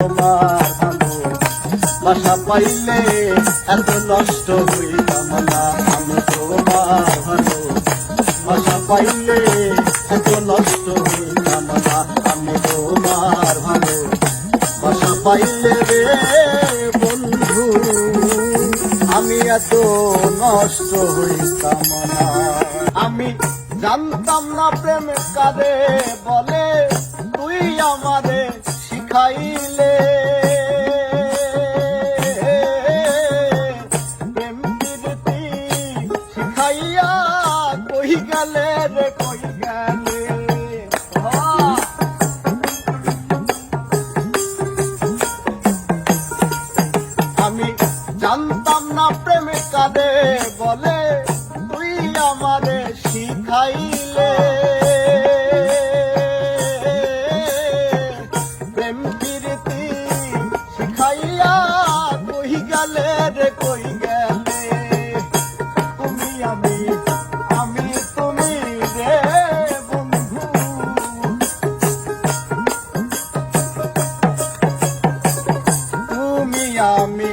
তোমার ভালো বাসা পাইলে এত নষ্ট হইতাম না। আমি তোমার ভালো বাসা পাইলে এত নষ্ট হইতাম না। আমি তোমার ভালো বাসা পাইলে রে বন্ধু আমি এত নষ্ট হইতাম না। আমি জানতাম না প্রেম কারে বলে, তুই আমারে শিখাইলে। প্রেম প্রীতি শিখাইয়া কই গেলে রে কই গেলে। আমি জানতাম না প্রেম কারে বলে, তুই আমারে শিখাইলে। প্রেম প্রীতি শিখাইয়া কই গেলে রে কই গেলে। তুমি আমি তুমি রে বন্ধু। তুমি আমি